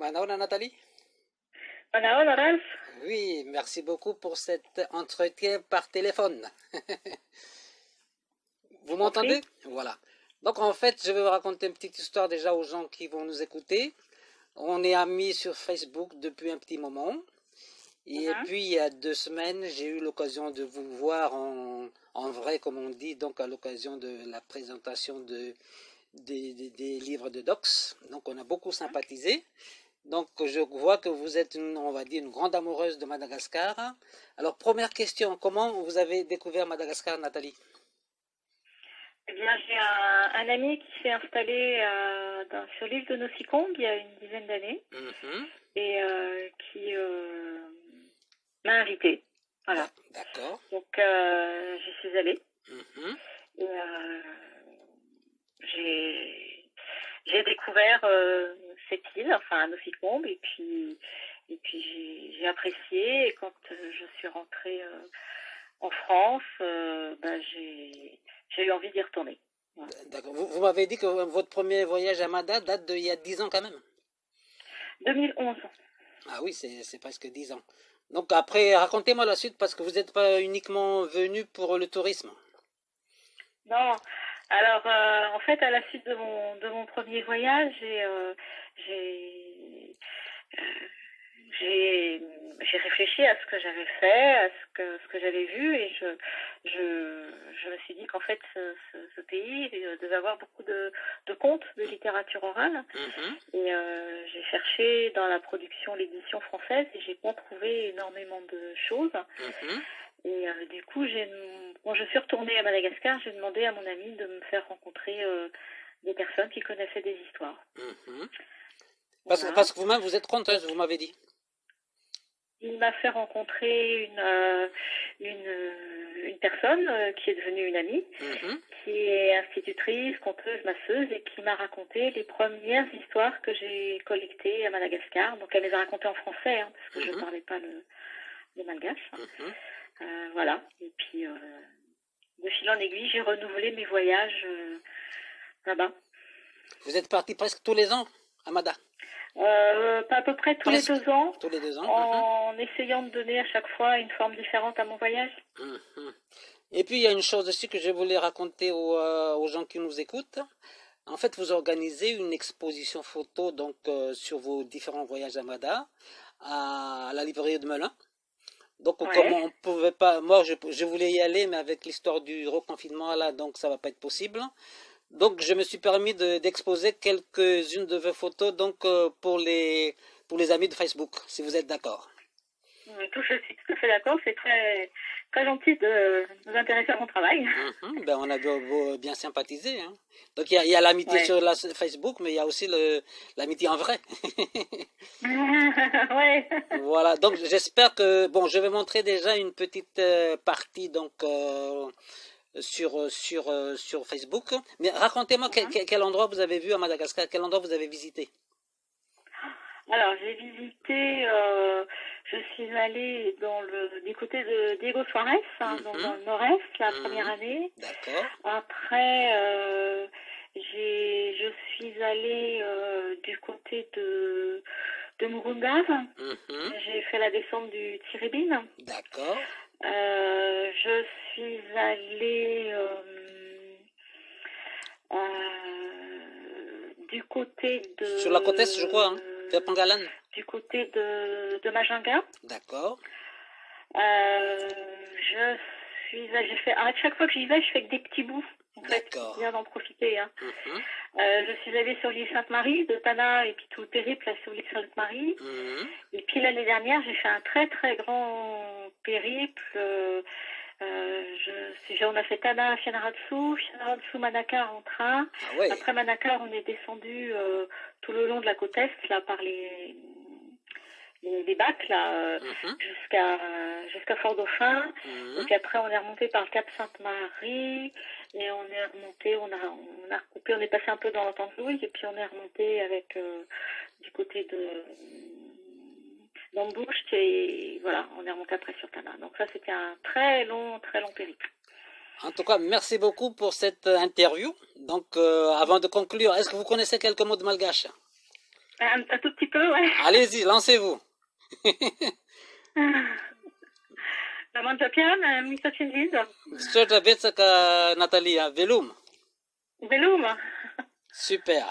Manaola Nathalie? Hola, hola, Ralph. Oui, merci beaucoup pour cet entretien par téléphone. Vous m'entendez? Compris? Voilà. Donc en fait, je vais vous raconter une petite histoire déjà aux gens qui vont nous écouter. On est amis sur Facebook depuis un petit moment. Et Mhm. puis il y a 2 semaines, j'ai eu l'occasion de vous voir en vrai, comme on dit, donc à l'occasion de la présentation des livres de Docs. Donc on a beaucoup sympathisé. Donc, je vois que vous êtes, on va dire, une grande amoureuse de Madagascar. Alors, première question, comment vous avez découvert Madagascar, Nathalie? Eh bien, j'ai un ami qui s'est installé sur l'île de Nosicombe il y a une dizaine d'années Mhm. et qui m'a invitée. Voilà. D'accord. Donc, j'y suis allée Mhm. et j'ai j'ai découvert cette île, enfin Nosicombe, et puis j'ai apprécié. Et quand je suis rentrée en France, j'ai eu envie d'y retourner. Voilà. D'accord. Vous m'avez dit que votre premier voyage à Mada date d'il y a 10 ans quand même. 2011. Ah oui, c'est presque 10 ans. Donc après, racontez-moi la suite parce que vous n'êtes pas uniquement venu pour le tourisme. Non, alors en fait, à la suite de mon premier voyage, j'ai euh, j'ai j'ai réfléchi à ce que j'avais fait, à ce que j'avais vu, et je me suis dit qu'en fait ce pays devait avoir beaucoup de contes, de littérature orale. Mhm. Et j'ai cherché dans la production, l'édition française, et j'ai pas trouvé énormément de choses. Mhm. Et du coup, quand je suis retournée à Madagascar, j'ai demandé à mon ami de me faire rencontrer des personnes qui connaissaient des histoires. Mhm. Voilà. Parce que vous-même, vous êtes conteuse, Donc, vous m'avez dit. il m'a fait rencontrer une personne qui est devenue une amie, Mhm. qui est institutrice, conteuse, masseuse, et qui m'a raconté les premières histoires que j'ai collectées à Madagascar. Donc, elle les a racontées en français, hein, parce que je ne Mhm. parlais pas le malgache. Mhm. Voilà. Et puis, de fil en aiguille, j'ai renouvelé mes voyages là-bas. Vous êtes parti presque tous les ans à Mada. À peu près tous les Presque 2 ans, tous les 2 ans. Mhm. en essayant de donner à chaque fois une forme différente à mon voyage. Mhm. Et puis il y a une chose aussi que je voulais raconter aux gens qui nous écoutent. En fait, vous organisez une exposition photo donc sur vos différents voyages à Mada à la librairie de Melun. Donc comme Ouais. on pouvait pas, moi je voulais y aller, mais avec l'histoire du reconfinement là, donc ça va pas être possible. Donc je me suis permis d'exposer quelques-unes de vos photos donc pour les amis de Facebook, si vous êtes d'accord. Je suis tout à fait d'accord. C'est très, très gentil de nous intéresser à mon travail. Mhm, ben on a bien sympathisé, hein. Donc il y a l'amitié Ouais. sur Facebook, mais il y a aussi l'amitié en vrai. Ouais. Voilà, donc j'espère que, bon, je vais montrer déjà une petite partie donc sur Facebook. Mais racontez-moi Mhm. quel endroit vous avez vu à Madagascar, quel endroit vous avez visité. Alors, j'ai visité, je suis allée du côté de Diego Suarez, hein, donc dans Mhm, le nord-est, la première mhm, année. d'accord. Après, je suis allée du côté de Murungav. Mhm, J'ai fait la descente du Tiribine. d'accord. Je suis allée du côté Sur la côte est, je crois, hein, vers Pangalan. de Majinga. D'accord, J'ai fait, à chaque fois que j'y vais, je fais que des petits bouts, en fait, pour d'accord. bien en profiter, hein. Mhm, Je suis allée sur l'île Sainte-Marie, de Tana, et puis tout le périple là, sur l'île Sainte-Marie. mhm. Et puis l'année dernière, j'ai fait un très très grand périple. On a fait Tana, Fianarantsoa, Manakar en train. Ah ouais. Après Manakar, on est descendu tout le long de la côte est, là, par les bacs, là, Mhm, jusqu'à Fort-Dauphin. Et mhm. puis après, on est remonté par le Cap Sainte-Marie. Et on est remonté, on a recoupé, on est passé un peu dans l'Entendouille. Et puis on est remonté avec du côté de d'Embouche. Et voilà, on est remonté après sur Tana. Donc ça, c'était un très long périple. En tout cas, merci beaucoup pour cette interview. Donc, avant de conclure, est-ce que vous connaissez quelques mots de malgache? Un tout petit peu, ouais. Allez-y, lancez-vous. Mangia piano, mi sto accendendo. Msichana Betsaka Natalia, Velum. Veluma. Super.